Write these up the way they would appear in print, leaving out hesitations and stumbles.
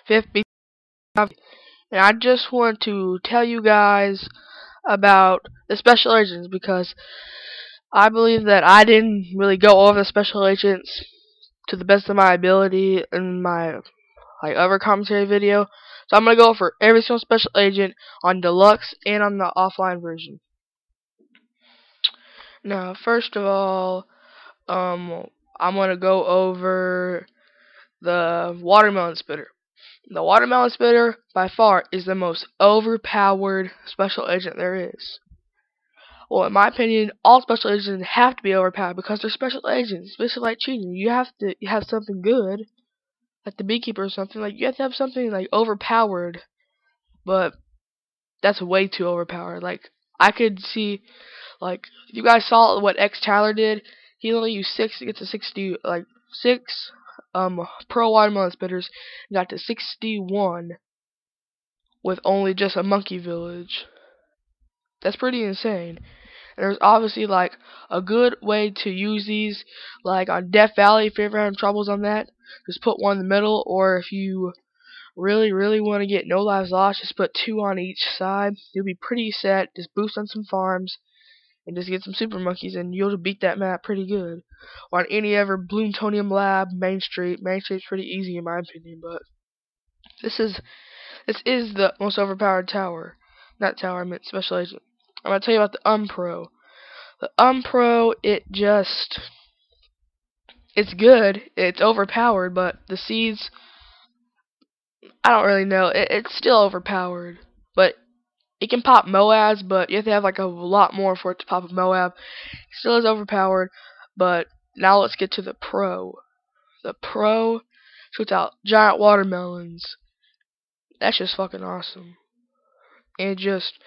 fifth BTD5, and I just want to tell you guys about the special agents because I believe that I didn't really go over the special agents to the best of my ability in my other commentary video. So I'm gonna go over every single special agent on deluxe and on the offline version. Now, first of all, I'm gonna go over the watermelon spitter. The watermelon spitter, by far, is the most overpowered special agent there is. Well, in my opinion, all special agents have to be overpowered because they're special agents. It's basically like cheating. You have to have something good, like the beekeeper or something. Like you have to have something like overpowered, but that's way too overpowered. Like I could see, like if you guys saw what X Tyler did, he only used 6 to get to 60, like 6 pro watermelon spitters, and got to 61 with only just a monkey village. That's pretty insane. There's obviously like a good way to use these, like on Death Valley. If you're ever having troubles on that, just put one in the middle, or if you really want to get no lives lost, just put 2 on each side. You'll be pretty set. Just boost on some farms and just get some super monkeys, and you'll beat that map pretty good. Or on any ever Bloomtonium Lab, Main Street. Main Street's pretty easy in my opinion, but this is the most overpowered tower. Not tower, I meant special agent. I'm gonna tell you about the Umpro. The Umpro, it's good. It's overpowered, but the seeds, I don't really know. It's still overpowered, but it can pop Moabs, but you have to have like a lot more for it to pop a Moab. It still is overpowered, but now let's get to the Pro. The Pro shoots out giant watermelons. That's just fucking awesome. And it just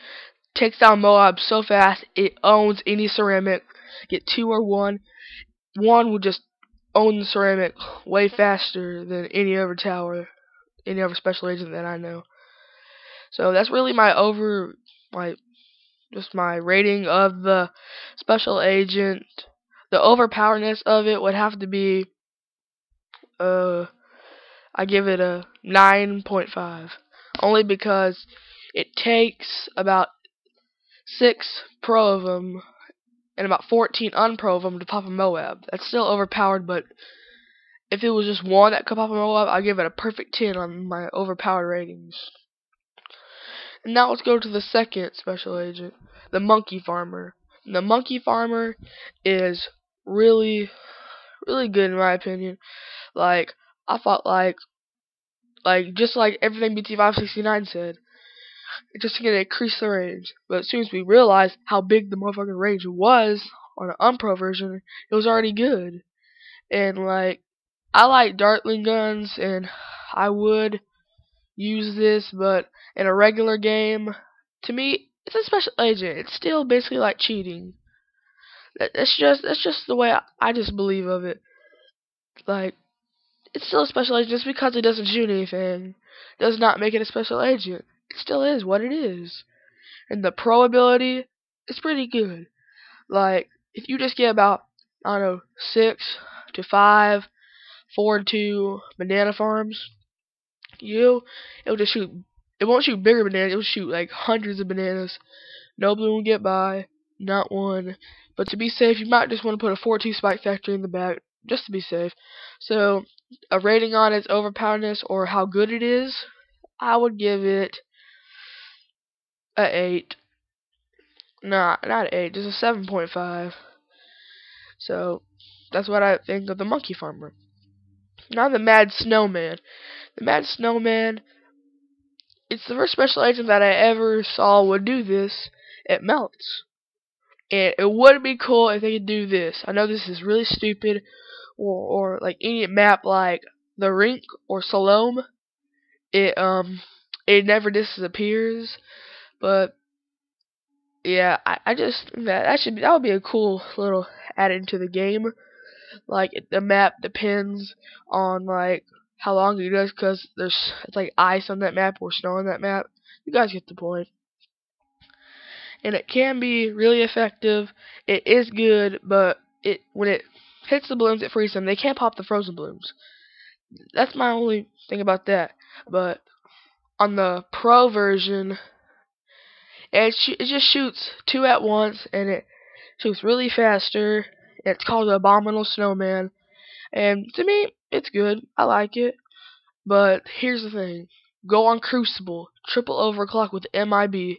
takes down Moab so fast, it owns any ceramic. Get 2 or 1. One will just own the ceramic way faster than any other tower, any other special agent that I know. So that's really just my rating of the special agent. The overpoweredness of it would have to be, I give it a 9.5. Only because it takes about 6 pro of them and about 14 unpro of them to pop a Moab. That's still overpowered, but if it was just one that could pop a Moab, I'd give it a perfect 10 on my overpowered ratings. And now let's go to the second special agent, the Monkey Farmer. And the Monkey Farmer is really good in my opinion. Like I thought, like just like everything BT569 said, it's just gonna increase the range. But as soon as we realized how big the motherfucking range was on the Unpro version, it was already good. And like I like Dartling guns, and I would use this, but in a regular game, to me, it's a special agent. It's still basically like cheating. That's just the way I just believe of it. Like it's still a special agent just because it doesn't shoot anything does not make it a special agent. It still is what it is. And the pro ability is pretty good. Like if you just get about, I don't know, 6 to 5 4 to banana farms, it'll just shoot. It won't shoot bigger bananas. It'll shoot like hundreds of bananas. No blue will get by, not one. But to be safe, you might just want to put a 4-2 spike factory in the back, just to be safe. So a rating on its overpoweredness or how good it is, I would give it a 8. Nah, not an 8, just a 7.5. So that's what I think of the Monkey Farmer. Now the Mad Snowman. The Mad Snowman, it's the first special agent that I ever saw would do this. It melts. And it would be cool if they could do this. I know this is really stupid, or like any map like the Rink or Salome, it never disappears. But yeah, I just that would be a cool little add into the game. Like the map depends on like how long it does, because it's like ice on that map or snow on that map. You guys get the point. And it can be really effective. It is good, but when it hits the blooms, it freezes them. They can't pop the frozen blooms. that's my only thing about that. But on the pro version, it just shoots two at once, and it shoots really faster. It's called the Abominable Snowman, and to me, it's good. I like it. But here's the thing: go on Crucible, triple overclock with MIB.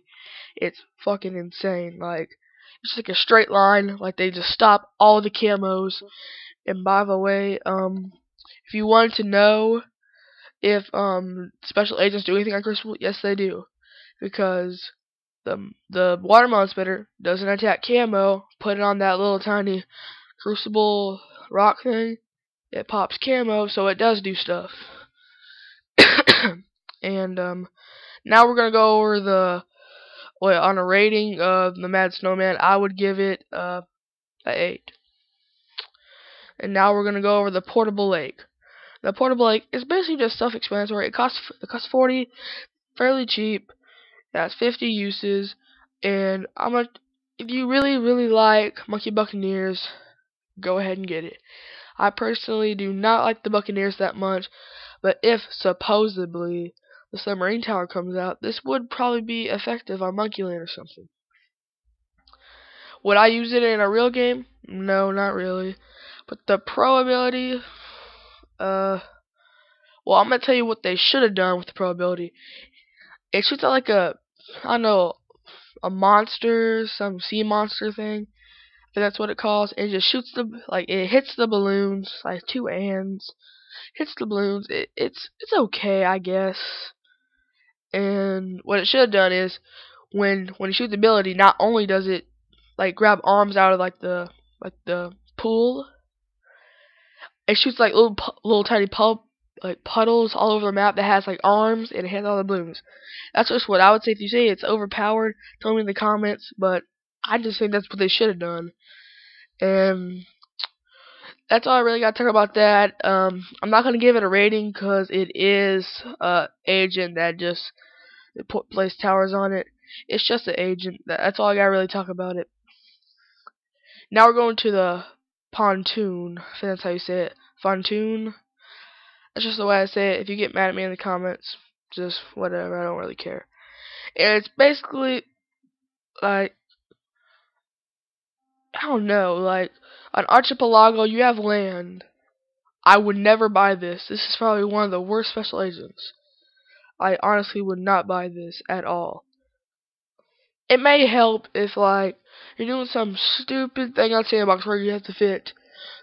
It's fucking insane. Like it's like a straight line. Like they just stop all the camos. And by the way, if you wanted to know if special agents do anything on Crucible, yes they do, because the watermelon spitter doesn't attack camo. Put it on that little tiny Crucible rock thing. It pops camo, so it does do stuff. And now we're gonna go over on a rating of the Mad Snowman. I would give it a 8. And now we're gonna go over the portable lake. The portable lake is basically just self-explanatory. It costs 40, fairly cheap. It has 50 uses, and if you really like Monkey Buccaneers, go ahead and get it. I personally do not like the Buccaneers that much, but if supposedly the submarine tower comes out, this would probably be effective on Monkey Land or something. Would I use it in a real game? No, not really. But the pro ability, well, I'm gonna tell you what they should have done with the pro ability. It shoots out like I don't know, a monster, some sea monster thing. I think that's what it calls. It just shoots it hits the balloons, like two hands. Hits the balloons. It's okay, I guess. And what it should have done is when you shoot the ability, not only does it like grab arms out of the pool, it shoots like little tiny puddles all over the map that has like arms, and it has all the balloons. That's just what I would say. If you say it's overpowered, tell me in the comments, but I just think that's what they should have done. And that's all I really got to talk about that. I'm not going to give it a rating because it is agent that just place towers on it. It's just an agent. That's all I got to really talk about it. Now we're going to the pontoon. I think that's how you say it. Pontoon. That's just the way I say it. If you get mad at me in the comments, just whatever. I don't really care. And it's basically like, I don't know, like an archipelago. You have land. I would never buy this. This is probably one of the worst special agents. I honestly would not buy this at all. It may help if like you're doing some stupid thing on Sandbox where you have to fit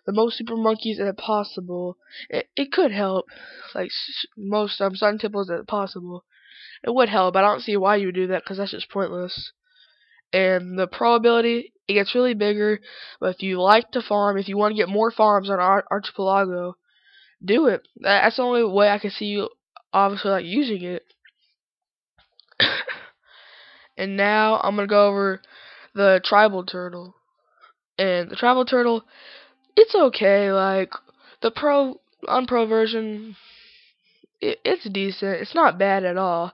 the most super monkeys as possible. It could help, like most sun temples as possible. It would help, but I don't see why you would do that because that's just pointless. And the pro ability, it gets really bigger, but if you like to farm, if you want to get more farms on Archipelago, do it. That's the only way I can see you obviously like using it. And now I'm gonna go over the tribal turtle. And the tribal turtle, it's okay. Like the unpro version, it's decent. It's not bad at all.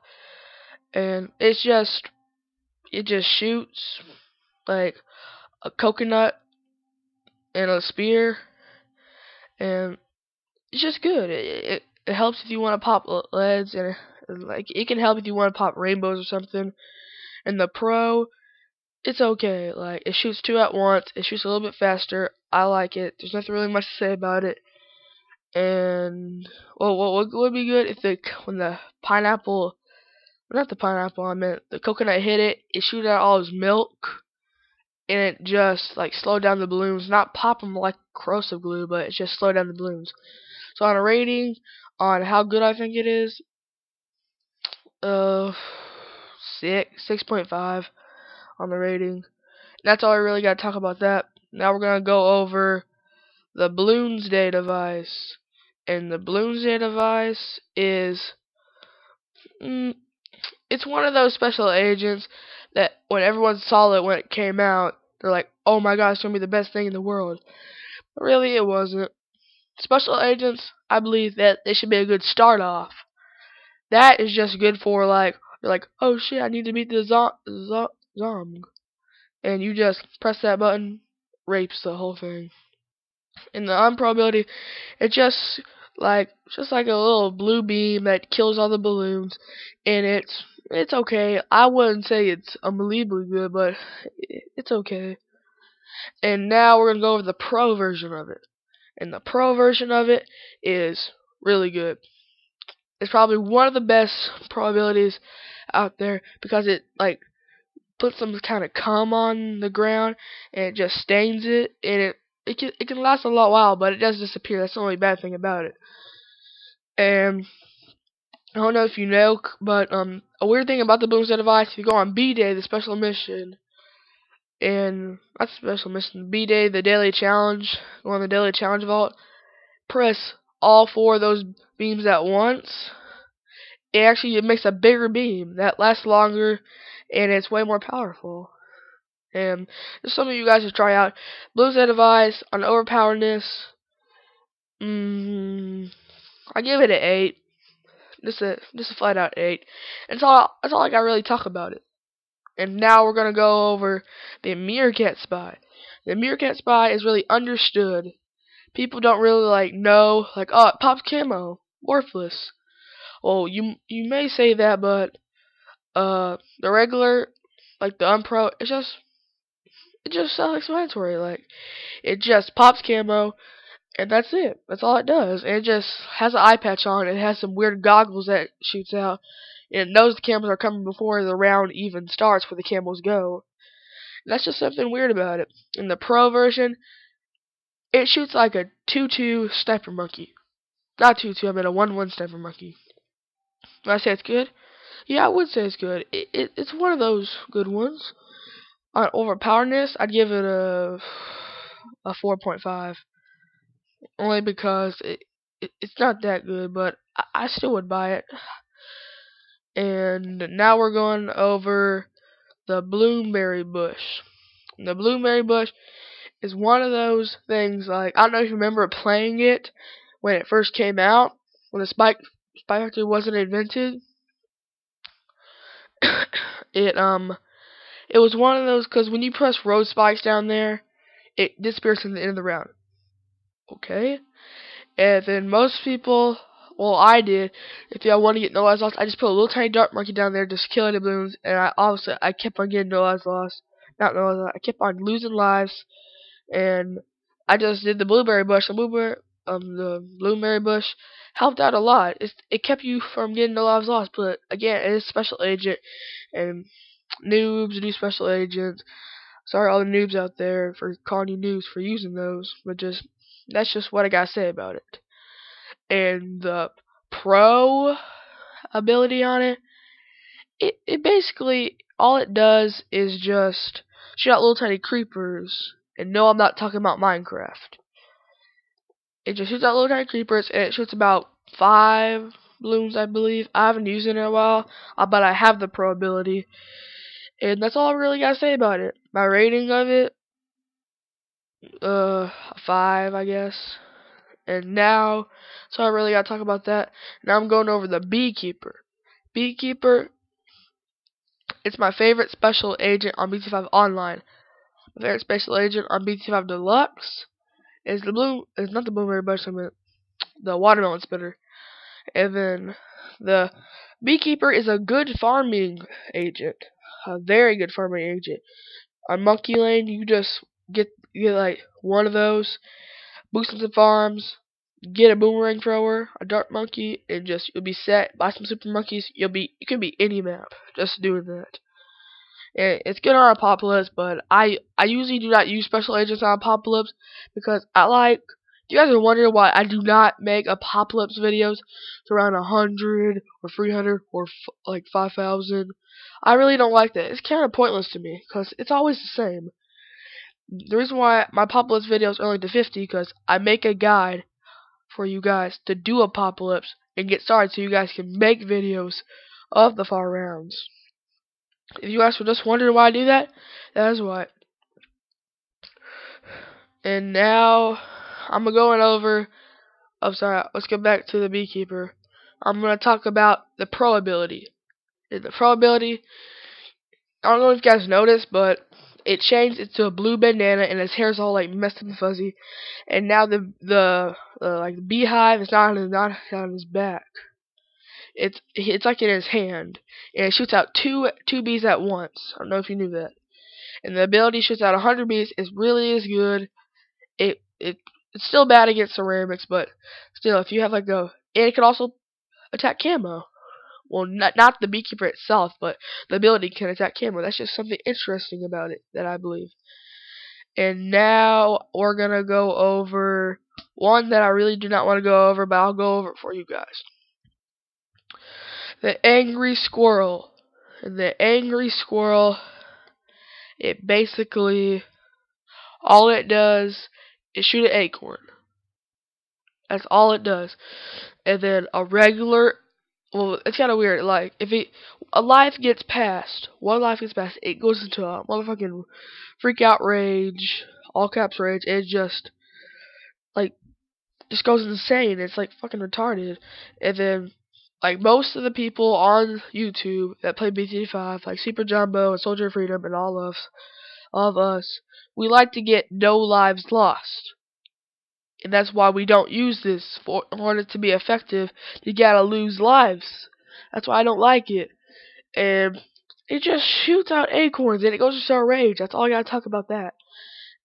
And it just shoots like a coconut and a spear, and it's just good. It helps if you want to pop leads, and like it can help if you want to pop rainbows or something. And the pro, it's okay. Like it shoots two at once. It shoots a little bit faster. I like it. There's nothing really much to say about it. And well, what would be good if when the pineapple, not the pineapple, I meant the coconut hit it. It shoots out all its milk, and it just like slowed down the balloons. Not pop them like corrosive glue, but it just slowed down the balloons. So on a rating on how good I think it is, 6.5 on the rating. That's all I really got to talk about that. Now we're gonna go over the Bloomsday device, and the Bloomsday device is it's one of those special agents that when everyone saw it when it came out, they're like, "Oh my God, it's gonna be the best thing in the world." But really, it wasn't. Special agents, I believe that they should be a good start off. That is just good for like, you're like, oh shit, I need to beat the Zomg. And you just press that button, rapes the whole thing. In the unpro ability, it just like It's just like a little blue beam that kills all the balloons, and it's okay. I wouldn't say it's unbelievably good, but it's okay. And now we're gonna go over the pro version of it. And the pro version of it is really good. It's probably one of the best pro abilities out there because it like puts some kind of cum on the ground and it just stains it, and it can last a lot while, but it does disappear. That's the only bad thing about it. And I don't know if you know, but a weird thing about the Boomsday device, if you go on B-Day, the special mission, and not the special mission, B-Day, the daily challenge, go on the daily challenge vault, press all 4 of those beams at once. It makes a bigger beam that lasts longer, and it's way more powerful. And just some of you guys should try out Boomsday device on overpoweredness. I give it an 8. Just a flat out 8. And that's all I got really talk about it. And now we're gonna go over the Meerkat Spy. The Meerkat Spy is really understood. People don't really know oh, it pops camo, worthless. Well, you may say that, but the regular, like the unpro, it's just self-explanatory. It just pops camo, and that's it. That's all it does. And it just has an eye patch on. It has some weird goggles that shoots out. And it knows the camos are coming before the round even starts where the camos go. And that's just something weird about it. In the pro version, it shoots like a 2-2 sniper monkey. Not 2-2, I mean a 1-1 sniper monkey. Would I say it's good? Yeah, I would say it's good. It's one of those good ones. On overpoweredness, I'd give it a 4.5. Only because it's not that good, but I still would buy it. And now we're going over the Bloomberry Bush. The Bloomberry Bush is one of those things, I don't know if you remember playing it when it first came out, when the Spike Factory wasn't invented. It was one of those, because when you press road spikes down there, it disappears in the end of the round. Okay? And then most people, well, I did, if y'all want to get no lives lost, I just put a little tiny dart monkey down there just killing the balloons, and I kept on getting no lives lost. Not no lives lost, I kept on losing lives, and I just did the Blueberry Bush. The Blueberry Bush helped out a lot. It kept you from getting no lives lost, but again, it is special agent, and noobs do special agents. Sorry all the noobs out there for calling you noobs for using those, but that's just what I gotta say about it. And the pro ability on it basically, all it does is just shoot out little tiny creepers. And no, I'm not talking about Minecraft. It just shoots out little tiny creepers, and it shoots about 5 balloons, I believe. I haven't used it in a while, but I have the pro ability. And that's all I really gotta say about it. My rating of it, a 5, I guess. And now, so I really gotta talk about that. Now I'm going over the Beekeeper. Beekeeper, it's my favorite special agent on BT5 Online. My favorite special agent on BT5 Deluxe is not the Blueberry Bush, I mean the Watermelon Spitter. And then the Beekeeper is a good farming agent. A very good farming agent. On Monkey Lane, you just get like one of those, boost some farms, get a boomerang thrower, a dart monkey, and you'll be set. Buy some super monkeys. You can be any map just doing that. And it's good on Apocalypse, but I usually do not use special agents on Apocalypse because you guys are wondering why I do not make Apocalypse videos to around 100 or 300 or 5,000. I really don't like that. It's kind of pointless to me because it's always the same. The reason why my Apocalypse videos are only to 50 because I make a guide for you guys to do Apocalypse and get started so you guys can make videos of the far rounds. If you guys were just wondering why I do that, that is why. And now I'm going over. Let's go back to the Beekeeper. I'm going to talk about the pro ability. The pro ability, I don't know if you guys noticed, but it changed into a blue bandana, and his hair's all like messed up and fuzzy. And now the like the beehive is not on his back. It's like in his hand, and it shoots out two bees at once. I don't know if you knew that. And the ability shoots out 100 bees. It really is good. It's still bad against ceramics, but still, if you have like and it can also attack camo. Well, not the beekeeper itself, but the ability can attack camo. That's just something interesting about it that I believe. And now we're gonna go over one that I really do not want to go over, but I'll go over it for you guys. The angry squirrel. And the angry squirrel, it basically, all it does is shoot an acorn. That's all it does. And then a regular, well, it's kind of weird. Like, if a life gets passed, one life gets passed, it goes into a motherfucking freak out rage, all caps rage. It just goes insane. It's like fucking retarded. And then, like, most of the people on YouTube that play BTD5, like Super Jumbo and Soldier of Freedom and all of us, we like to get no lives lost. And that's why we don't use this. In order to be effective, you gotta lose lives. That's why I don't like it. And it just shoots out acorns and it goes into a rage. That's all I gotta talk about that.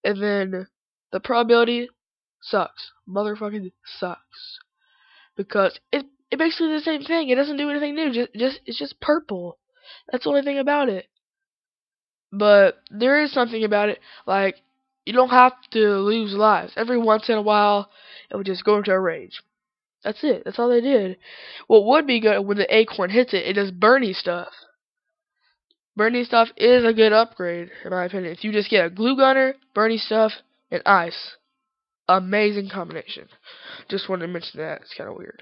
And then the pro ability sucks. Motherfucking sucks. Because it basically the same thing. It doesn't do anything new. It's just purple. That's the only thing about it. But there is something about it, like, you don't have to lose lives. Every once in a while, it would just go into a rage. That's it. That's all they did. What would be good when the acorn hits it, it does Bernie stuff. Bernie stuff is a good upgrade, in my opinion. If you just get a glue gunner, Bernie stuff, and ice. Amazing combination. Just wanted to mention that. It's kind of weird.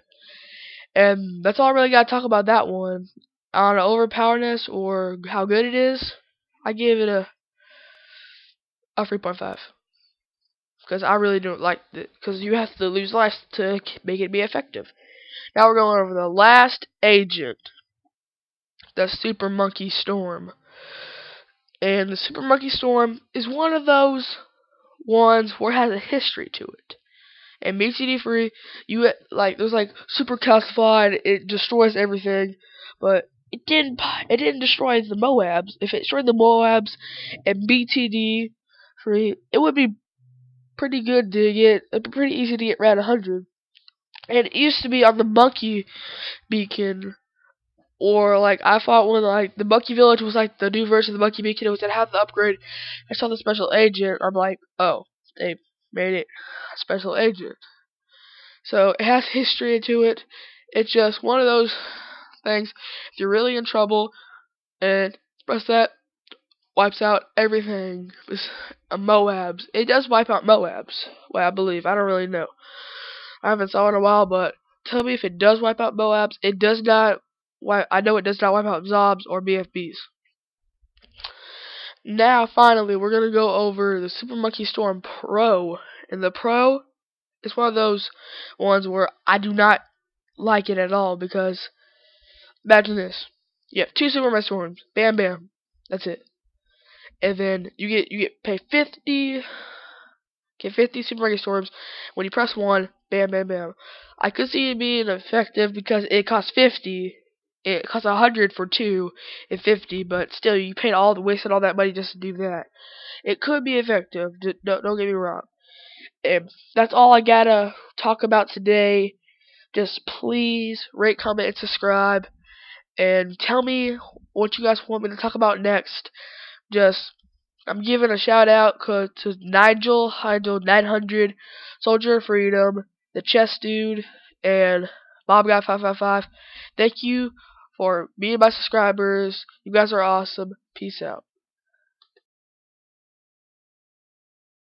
And that's all I really got to talk about that one. On overpoweredness or how good it is, I give it a 3.5. Because I really don't like it. Because you have to lose life to make it be effective. Now we're going over the last agent. The Super Monkey Storm. And the Super Monkey Storm is one of those ones where it has a history to it. And BTD3, there's like super calcified, it destroys everything, but it didn't destroy the Moabs. If it destroyed the Moabs and BTD3, it would be pretty good to get, it'd be pretty easy to get around 100. And it used to be on the Monkey Beacon, or like I fought when like the Monkey Village was like the new version of the Monkey Beacon. It was that had the upgrade. I saw the special agent. I'm like, oh, they made it a special agent. So it has history to it. It's just one of those things. If you're really in trouble and press that, wipes out everything. Moabs. It does wipe out Moabs. Well, I believe. I don't really know. I haven't saw it in a while, but tell me if it does wipe out Moabs. It does not. I know it does not wipe out Zobs or BFBs. Now, finally, we're going to go over the Super Monkey Storm Pro. And the Pro is one of those ones where I do not like it at all, because imagine this. You have 2 Super Monkey Storms. Bam, bam. That's it. And then you pay 50 Super Monkey Storms. When you press 1, bam, bam, bam. I could see it being effective because it costs 50. It costs 100 for 2 and 50, but still, you wasted all that money just to do that. It could be effective. Don't get me wrong. And that's all I gotta talk about today. Just please rate, comment, and subscribe. And tell me what you guys want me to talk about next. I'm giving a shout out to Nigel 900, Soldier of Freedom, the Chess Dude, and BobGuy555. Thank you for being my subscribers. You guys are awesome. Peace out.